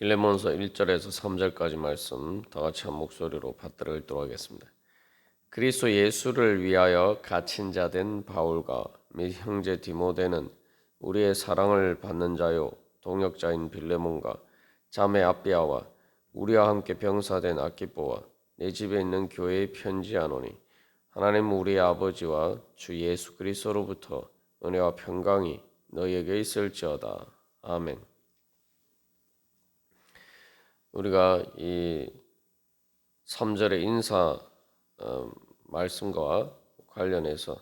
빌레몬서 1절에서 3절까지 말씀 다 같이 한 목소리로 받들어 읽도록 하겠습니다. 그리스도 예수를 위하여 갇힌 자 된 바울과 및 형제 디모데는 우리의 사랑을 받는 자요 동역자인 빌레몬과 자매 아비아와 우리와 함께 병사된 아키포와 내 집에 있는 교회에 편지하노니 하나님 우리의 아버지와 주 예수 그리스도로부터 은혜와 평강이 너희에게 있을지어다. 아멘. 우리가 이 3절의 인사 말씀과 관련해서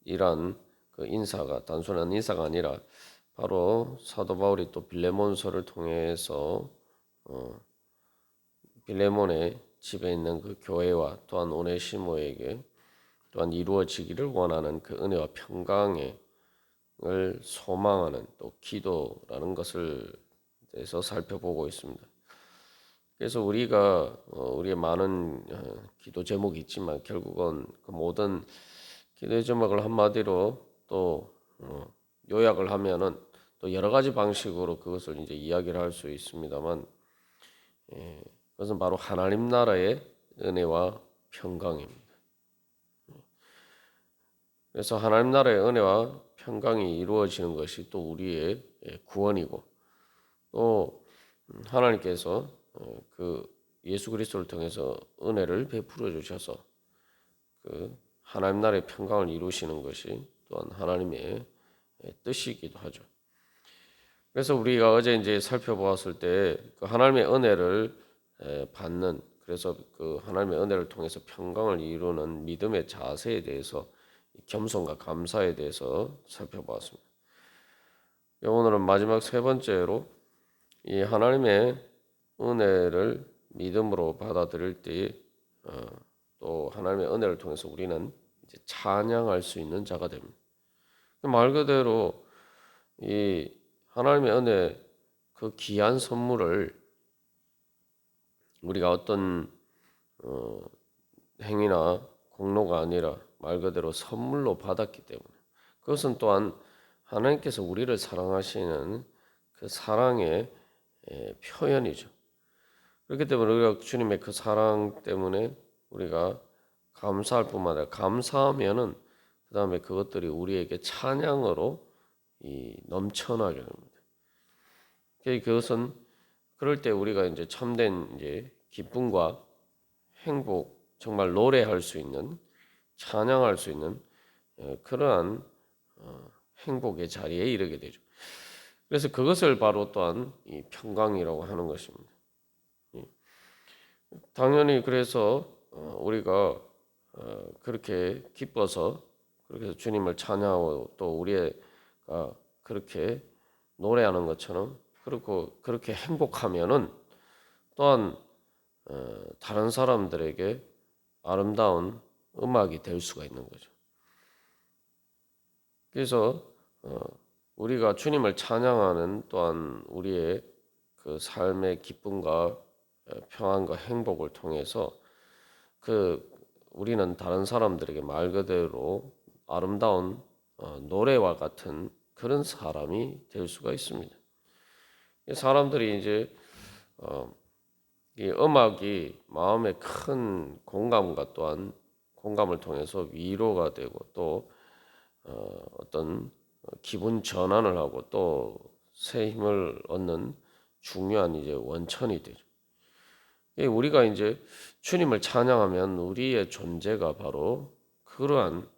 이러한 그 인사가 단순한 인사가 아니라 바로 사도 바울이 또 빌레몬서를 통해서 빌레몬의 집에 있는 그 교회와 또한 오네시모에게 또한 이루어지기를 원하는 그 은혜와 평강을 소망하는 또 기도라는 것을 대해서 살펴보고 있습니다. 그래서 우리가 우리의 많은 기도 제목이 있지만 결국은 그 모든 기도의 제목을 한마디로 또 요약을 하면은 또 여러 가지 방식으로 그것을 이제 이야기를 할 수 있습니다만 그것은 바로 하나님 나라의 은혜와 평강입니다. 그래서 하나님 나라의 은혜와 평강이 이루어지는 것이 또 우리의 구원이고 또 하나님께서 그 예수 그리스도를 통해서 은혜를 베풀어 주셔서 그 하나님 나라의 평강을 이루시는 것이 또한 하나님의 뜻이기도 하죠. 그래서 우리가 어제 이제 살펴보았을 때 그 하나님의 은혜를 받는 그래서 그 하나님의 은혜를 통해서 평강을 이루는 믿음의 자세에 대해서 겸손과 감사에 대해서 살펴보았습니다. 오늘은 마지막 세 번째로 이 하나님의 은혜를 믿음으로 받아들일 때 또 하나님의 은혜를 통해서 우리는 이제 찬양할 수 있는 자가 됩니다. 말 그대로 이 하나님의 은혜 그 귀한 선물을 우리가 어떤 행위나 공로가 아니라 말 그대로 선물로 받았기 때문에 그것은 또한 하나님께서 우리를 사랑하시는 그 사랑의 표현이죠. 그렇기 때문에 우리가 주님의 그 사랑 때문에 우리가 감사할 뿐만 아니라 감사하면은 그 다음에 그것들이 우리에게 찬양으로 넘쳐나게 됩니다. 그것은 그럴 때 우리가 이제 참된 이제 기쁨과 행복, 정말 노래할 수 있는 찬양할 수 있는 그러한 행복의 자리에 이르게 되죠. 그래서 그것을 바로 또한 이 평강이라고 하는 것입니다. 당연히 그래서 우리가 그렇게 기뻐서 그렇게 해서 주님을 찬양하고 또 우리가 그렇게 노래하는 것처럼 그렇고 그렇게 행복하면은 또한 다른 사람들에게 아름다운 음악이 될 수가 있는 거죠. 그래서 우리가 주님을 찬양하는 또한 우리의 그 삶의 기쁨과 평안과 행복을 통해서 그 우리는 다른 사람들에게 말 그대로 아름다운 노래와 같은 그런 사람이 될 수가 있습니다. 사람들이 이제 이 음악이 마음에 큰 공감과 또한 공감을 통해서 위로가 되고 또 어떤 기분 전환을 하고 또 새 힘을 얻는 중요한 이제 원천이 되죠. 우리가 이제 주님을 찬양하면 우리의 존재가 바로 그러한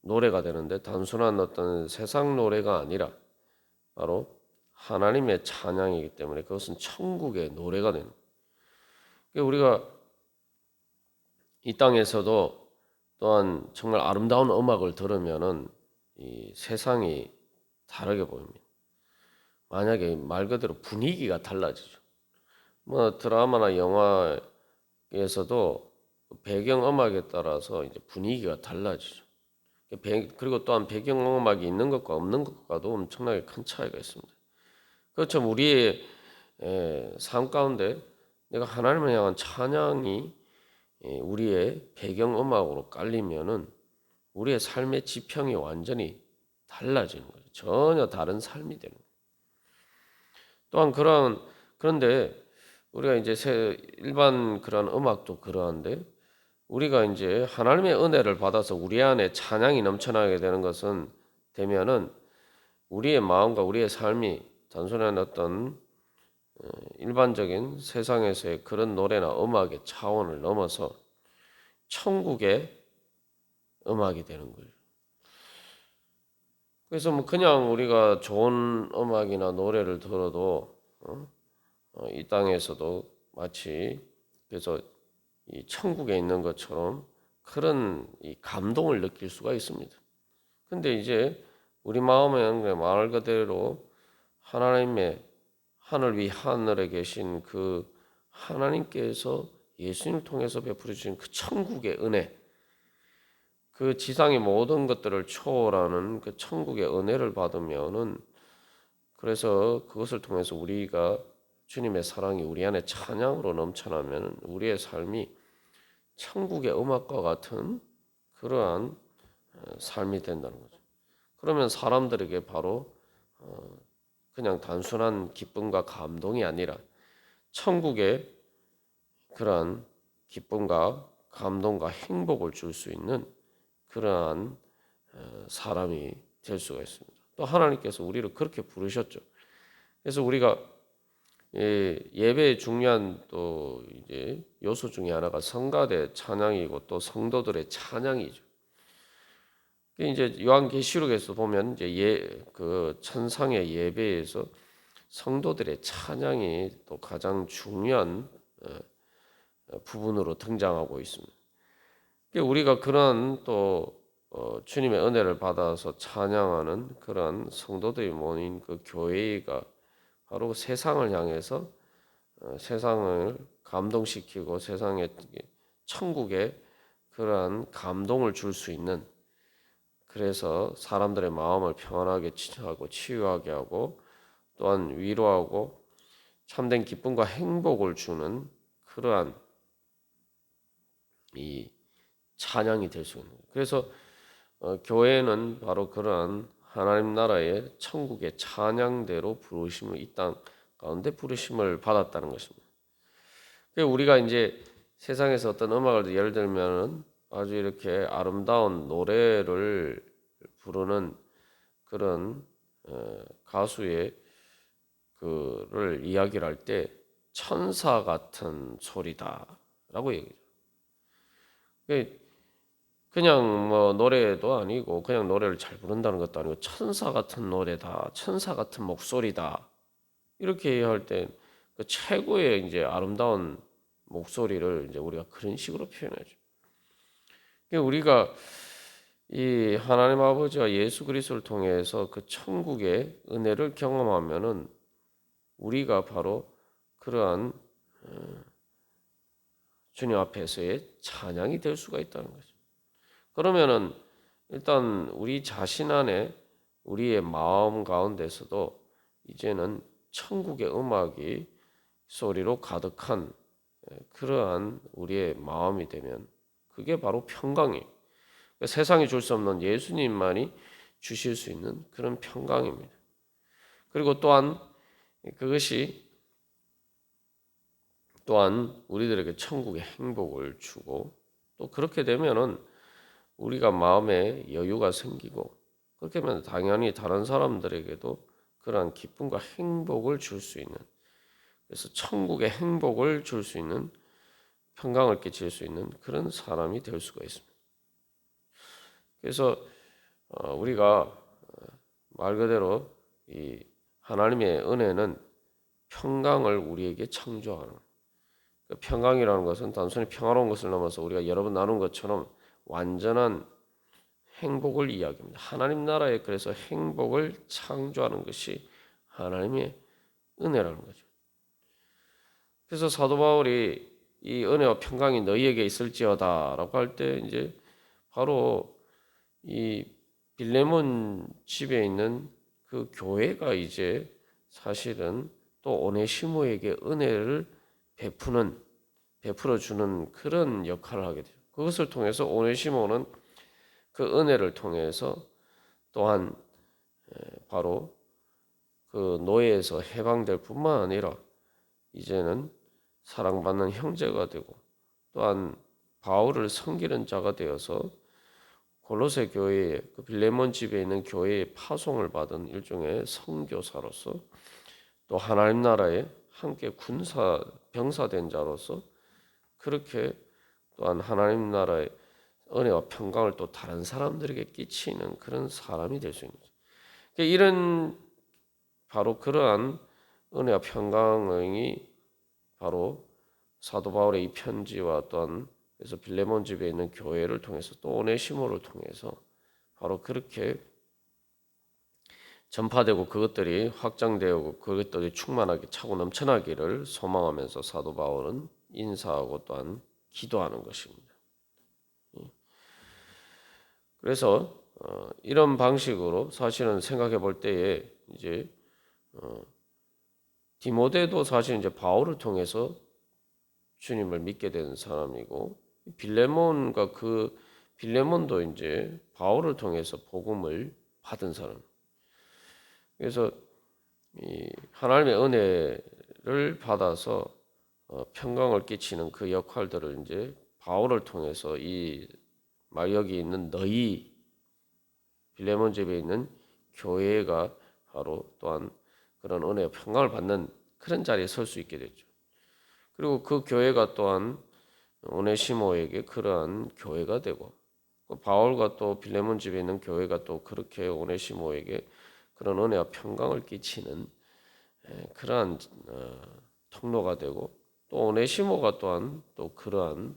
노래가 되는데 단순한 어떤 세상 노래가 아니라 바로 하나님의 찬양이기 때문에 그것은 천국의 노래가 되는 거예요. 우리가 이 땅에서도 또한 정말 아름다운 음악을 들으면은 이 세상이 다르게 보입니다. 만약에 말 그대로 분위기가 달라지죠. 뭐 드라마나 영화에서도 배경 음악에 따라서 이제 분위기가 달라지죠. 그리고 또한 배경 음악이 있는 것과 없는 것과도 엄청나게 큰 차이가 있습니다. 그렇죠. 우리의 삶 가운데 내가 하나님을 향한 찬양이 우리의 배경 음악으로 깔리면은 우리의 삶의 지평이 완전히 달라지는 거죠. 전혀 다른 삶이 되는 거예요. 또한 그런데 우리가 이제 일반 그런 음악도 그러한데 우리가 이제 하나님의 은혜를 받아서 우리 안에 찬양이 넘쳐나게 되는 것은 되면은 우리의 마음과 우리의 삶이 단순한 어떤 일반적인 세상에서의 그런 노래나 음악의 차원을 넘어서 천국의 음악이 되는 거예요. 그래서 뭐 그냥 우리가 좋은 음악이나 노래를 들어도 이 땅에서도 마치 그래서 이 천국에 있는 것처럼 그런 이 감동을 느낄 수가 있습니다. 근데 이제 우리 마음에는 그냥 말 그대로 하나님의 하늘 위 하늘에 계신 그 하나님께서 예수님을 통해서 베풀어 주신 그 천국의 은혜, 그 지상의 모든 것들을 초월하는 그 천국의 은혜를 받으면은 그래서 그것을 통해서 우리가 주님의 사랑이 우리 안에 찬양으로 넘쳐나면 우리의 삶이 천국의 음악과 같은 그러한 삶이 된다는 거죠. 그러면 사람들에게 바로 그냥 단순한 기쁨과 감동이 아니라 천국의 그러한 기쁨과 감동과 행복을 줄 수 있는 그러한 사람이 될 수가 있습니다. 또 하나님께서 우리를 그렇게 부르셨죠. 그래서 우리가 예배의 중요한 또 이제 요소 중에 하나가 성가대 찬양이고 또 성도들의 찬양이죠. 이제 요한계시록에서 보면 이제 그 천상의 예배에서 성도들의 찬양이 또 가장 중요한 부분으로 등장하고 있습니다. 우리가 그런 또 주님의 은혜를 받아서 찬양하는 그런 성도들이 모인 그 교회가 바로 세상을 향해서 세상을 감동시키고 세상에 천국에 그러한 감동을 줄 수 있는 그래서 사람들의 마음을 평안하게 하고 치유하게 하고 또한 위로하고 참된 기쁨과 행복을 주는 그러한 이 찬양이 될 수 있는 거예요. 그래서 교회는 바로 그러한 하나님 나라의 천국의 찬양대로 부르심을 이 땅 가운데 부르심을 받았다는 것입니다. 우리가 이제 세상에서 어떤 음악을 예를 들면은 아주 이렇게 아름다운 노래를 부르는 그런 가수의 그를 이야기를 할 때 천사 같은 소리다라고 얘기해요. 그냥 뭐 노래도 아니고 그냥 노래를 잘 부른다는 것도 아니고 천사 같은 노래다, 천사 같은 목소리다 이렇게 할 때 그 최고의 이제 아름다운 목소리를 이제 우리가 그런 식으로 표현하죠. 우리가 이 하나님 아버지와 예수 그리스도를 통해서 그 천국의 은혜를 경험하면은 우리가 바로 그러한 주님 앞에서의 찬양이 될 수가 있다는 거죠. 그러면은 일단 우리 자신 안에 우리의 마음 가운데서도 이제는 천국의 음악이 소리로 가득한 그러한 우리의 마음이 되면 그게 바로 평강이에요. 그러니까 세상이 줄 수 없는 예수님만이 주실 수 있는 그런 평강입니다. 그리고 또한 그것이 또한 우리들에게 천국의 행복을 주고 또 그렇게 되면은 우리가 마음에 여유가 생기고 그렇게 하면 당연히 다른 사람들에게도 그러한 기쁨과 행복을 줄 수 있는 그래서 천국의 행복을 줄 수 있는 평강을 끼칠 수 있는 그런 사람이 될 수가 있습니다. 그래서 우리가 말 그대로 이 하나님의 은혜는 평강을 우리에게 창조하는 평강이라는 것은 단순히 평화로운 것을 넘어서 우리가 여러 번 나눈 것처럼 완전한 행복을 이야기합니다. 하나님 나라에 그래서 행복을 창조하는 것이 하나님의 은혜라는 거죠. 그래서 사도 바울이 이 은혜와 평강이 너희에게 있을지어다라고 할 때 이제 바로 이 빌레몬 집에 있는 그 교회가 이제 사실은 또 오네시모에게 은혜를 베풀어 주는 그런 역할을 하게 돼요. 그것을 통해서 오네시모는 그 은혜를 통해서 또한 바로 그 노예에서 해방될 뿐만 아니라 이제는 사랑받는 형제가 되고 또한 바울을 섬기는 자가 되어서 골로새 교회에 그 빌레몬 집에 있는 교회에 파송을 받은 일종의 선교사로서 또 하나님 나라에 함께 군사 병사된 자로서 그렇게 또한 하나님 나라의 은혜와 평강을 또 다른 사람들에게 끼치는 그런 사람이 될 수 있는 거죠. 그러니까 이런 바로 그러한 은혜와 평강이 바로 사도 바울의 이 편지와 또한 그래서 빌레몬 집에 있는 교회를 통해서 또 오네시모를 통해서 바로 그렇게 전파되고 그것들이 확장되고 그것들이 충만하게 차고 넘쳐나기를 소망하면서 사도 바울은 인사하고 또한 기도하는 것입니다. 그래서 이런 방식으로 사실은 생각해 볼 때에 이제 디모데도 사실 이제 바울을 통해서 주님을 믿게 된 사람이고 빌레몬과 그 빌레몬도 이제 바울을 통해서 복음을 받은 사람. 그래서 이 하나님의 은혜를 받아서 평강을 끼치는 그 역할들을 이제 바울을 통해서 이 여기 있는 너희 빌레몬 집에 있는 교회가 바로 또한 그런 은혜와 평강을 받는 그런 자리에 설 수 있게 됐죠. 그리고 그 교회가 또한 오네시모에게 그러한 교회가 되고 바울과 또 빌레몬 집에 있는 교회가 또 그렇게 오네시모에게 그런 은혜와 평강을 끼치는 그러한 통로가 되고 또 오네시모가 또한 또 그러한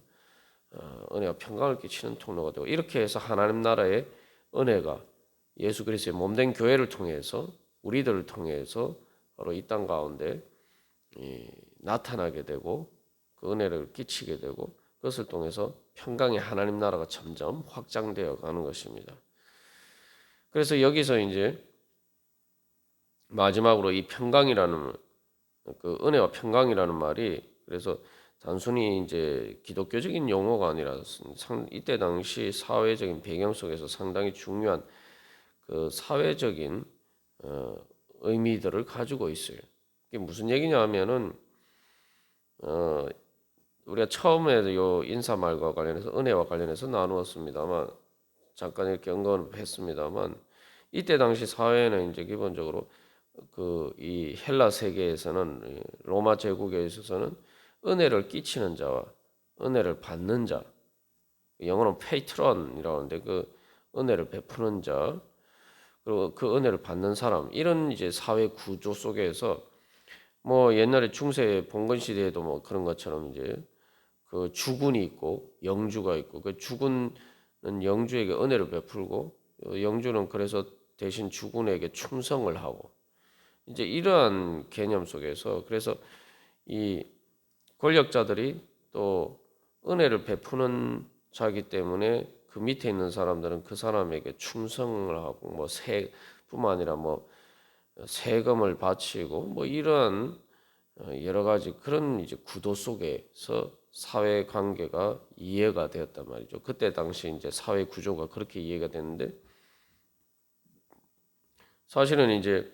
은혜와 평강을 끼치는 통로가 되고 이렇게 해서 하나님 나라의 은혜가 예수 그리스도의 몸된 교회를 통해서 우리들을 통해서 바로 이 땅 가운데 나타나게 되고 그 은혜를 끼치게 되고 그것을 통해서 평강의 하나님 나라가 점점 확장되어 가는 것입니다. 그래서 여기서 이제 마지막으로 이 평강이라는 그 은혜와 평강이라는 말이 그래서 단순히 이제 기독교적인 용어가 아니라 이때 당시 사회적인 배경 속에서 상당히 중요한 그 사회적인 의미들을 가지고 있어요. 이게 무슨 얘기냐 하면은 우리가 처음에 요 인사말과 관련해서 은혜와 관련해서 나누었습니다만 잠깐 이렇게 언급했습니다만 이때 당시 사회는 이제 기본적으로 그 이 헬라 세계에서는 로마 제국에 있어서는 은혜를 끼치는 자와 은혜를 받는 자 영어로는 페이트론이라고 하는데 그 은혜를 베푸는 자 그리고 그 은혜를 받는 사람 이런 이제 사회 구조 속에서 뭐 옛날에 중세 봉건 시대에도 뭐 그런 것처럼 이제 그 주군이 있고 영주가 있고 그 주군은 영주에게 은혜를 베풀고 영주는 그래서 대신 주군에게 충성을 하고 이제 이러한 개념 속에서 그래서 이 권력자들이 또 은혜를 베푸는 자기 때문에 그 밑에 있는 사람들은 그 사람에게 충성을 하고 뭐 세뿐만 아니라 뭐 세금을 바치고 뭐 이런 여러 가지 그런 이제 구도 속에서 사회 관계가 이해가 되었단 말이죠. 그때 당시 이제 사회 구조가 그렇게 이해가 됐는데 사실은 이제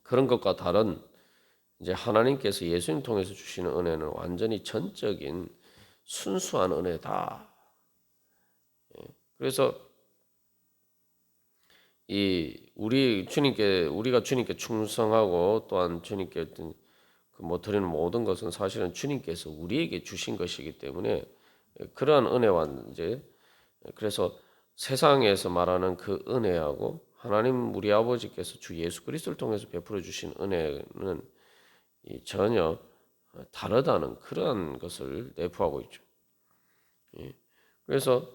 그런 것과 다른 이제 하나님께서 예수님 통해서 주시는 은혜는 완전히 전적인 순수한 은혜다. 그래서 우리가 주님께 충성하고 또한 주님께 뭐 드리는 모든 것은 사실은 주님께서 우리에게 주신 것이기 때문에 그러한 은혜와 이제 그래서 세상에서 말하는 그 은혜하고 하나님 우리 아버지께서 주 예수 그리스도를 통해서 베풀어 주신 은혜는 전혀 다르다는 그러한 것을 내포하고 있죠. 그래서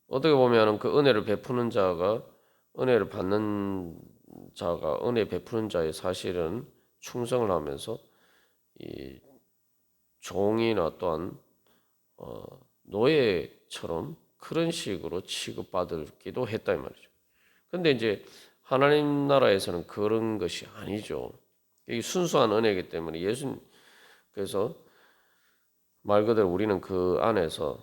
어떻게 보면 그 은혜를 베푸는 자가 은혜를 받는 자가 은혜 베푸는 자의 사실은 충성을 하면서 이 종이나 또한 노예처럼 그런 식으로 취급받기도 했다 이 말이죠. 근데 이제 하나님 나라에서는 그런 것이 아니죠. 이 순수한 은혜이기 때문에 그래서 말 그대로 우리는 그 안에서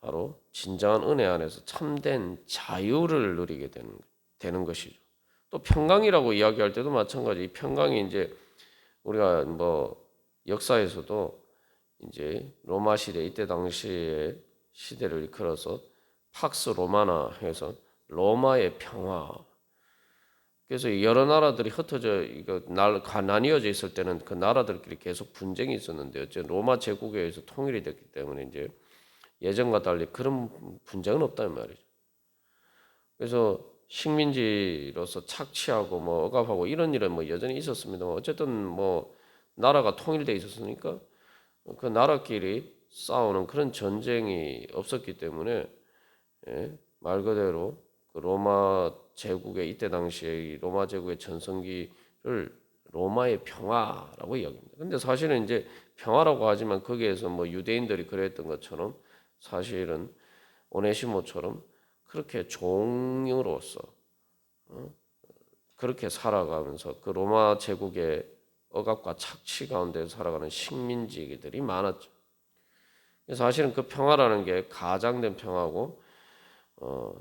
바로 진정한 은혜 안에서 참된 자유를 누리게 되는 것이죠. 또 평강이라고 이야기할 때도 마찬가지. 평강이 이제 우리가 뭐 역사에서도 이제 로마 시대 이때 당시의 시대를 이끌어서 팍스 로마나 해서 로마의 평화. 그래서 여러 나라들이 흩어져 이거 나뉘어져 있을 때는 그 나라들끼리 계속 분쟁이 있었는데 어째 로마 제국에 의해서 통일이 됐기 때문에 이제 예전과 달리 그런 분쟁은 없다는 말이죠. 그래서 식민지로서 착취하고 뭐 억압하고 이런 일은 뭐 여전히 있었습니다만 어쨌든 뭐 나라가 통일돼 있었으니까 그 나라끼리 싸우는 그런 전쟁이 없었기 때문에 말 그대로 그 로마 제국의 이때 당시에 이 로마 제국의 전성기를 로마의 평화라고 이야기합니다. 근데 사실은 이제 평화라고 하지만 거기에서 뭐 유대인들이 그랬던 것처럼 사실은 오네시모처럼 그렇게 종으로서 그렇게 살아가면서 그 로마 제국의 억압과 착취 가운데 살아가는 식민지들이 많았죠. 사실은 그 평화라는 게 가장된 평화고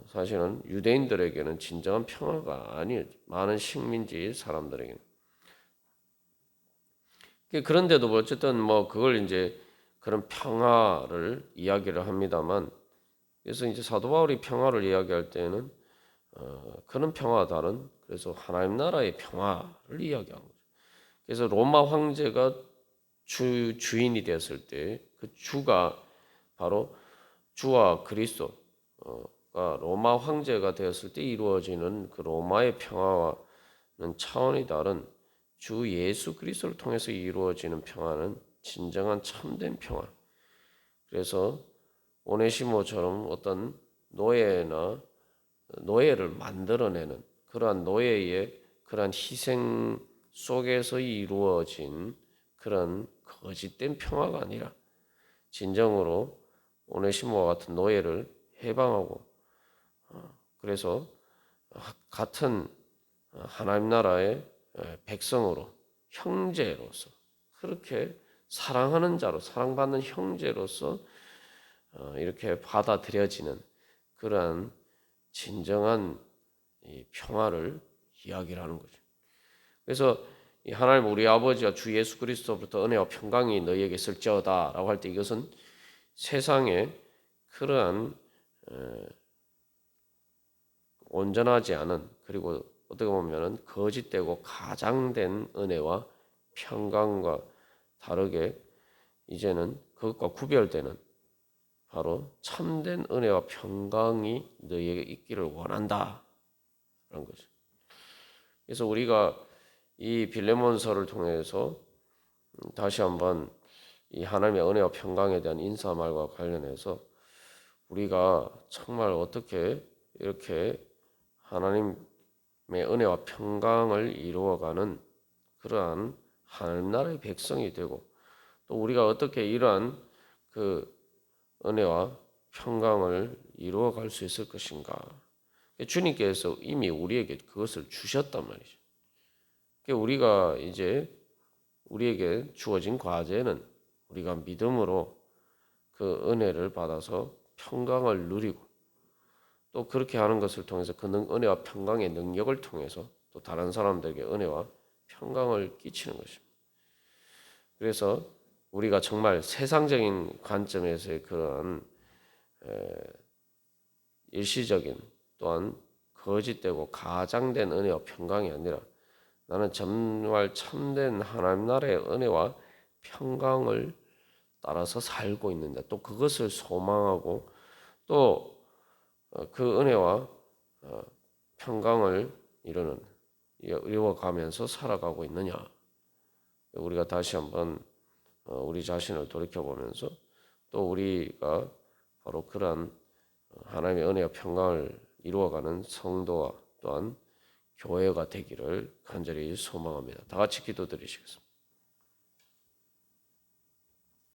사실은 유대인들에게는 진정한 평화가 아니에요. 많은 식민지 사람들에게는. 그런데도 어쨌든 뭐 그걸 이제 그런 평화를 이야기를 합니다만 그래서 이제 사도 바울이 평화를 이야기할 때는 그런 평화와 다른 그래서 하나님 나라의 평화를 이야기하는 거죠. 그래서 로마 황제가 주인이 되었을 때 그 주가 바로 주와 그리스도가 로마 황제가 되었을 때 이루어지는 그 로마의 평화와는 차원이 다른 주 예수 그리스도를 통해서 이루어지는 평화는 진정한 참된 평화. 그래서 오네시모처럼 어떤 노예를 만들어내는 그러한 노예의 그러한 희생 속에서 이루어진 그런 거짓된 평화가 아니라 진정으로 오네시모와 같은 노예를 해방하고 그래서 같은 하나님 나라의 백성으로 형제로서 그렇게 사랑하는 자로 사랑받는 형제로서 이렇게 받아들여지는 그러한 진정한 이 평화를 이야기를 하는 거죠. 그래서 하나님 우리 아버지와 주 예수 그리스도부터 은혜와 평강이 너희에게 있을지어다라고 할 때 이것은 세상에 그러한 온전하지 않은 그리고 어떻게 보면은 거짓되고 가장된 은혜와 평강과 다르게 이제는 그것과 구별되는 바로 참된 은혜와 평강이 너희에게 있기를 원한다 라는 거죠. 그래서 우리가 이 빌레몬서를 통해서 다시 한번 이 하나님의 은혜와 평강에 대한 인사말과 관련해서 우리가 정말 어떻게 이렇게 하나님의 은혜와 평강을 이루어가는 그러한 하나님 나라의 백성이 되고 또 우리가 어떻게 이러한 그 은혜와 평강을 이루어갈 수 있을 것인가. 주님께서 이미 우리에게 그것을 주셨단 말이죠. 우리가 이제 우리에게 주어진 과제는 우리가 믿음으로 그 은혜를 받아서 평강을 누리고 또 그렇게 하는 것을 통해서 그 은혜와 평강의 능력을 통해서 또 다른 사람들에게 은혜와 평강을 끼치는 것입니다. 그래서 우리가 정말 세상적인 관점에서의 그런 일시적인 또한 거짓되고 가장된 은혜와 평강이 아니라 나는 정말 참된 하나님 나라의 은혜와 평강을 따라서 살고 있는데 또 그것을 소망하고 또 그 은혜와 평강을 이루어가면서 살아가고 있느냐. 우리가 다시 한번 우리 자신을 돌이켜보면서 또 우리가 바로 그러한 하나님의 은혜와 평강을 이루어가는 성도와 또한 교회가 되기를 간절히 소망합니다. 다 같이 기도드리시겠습니다.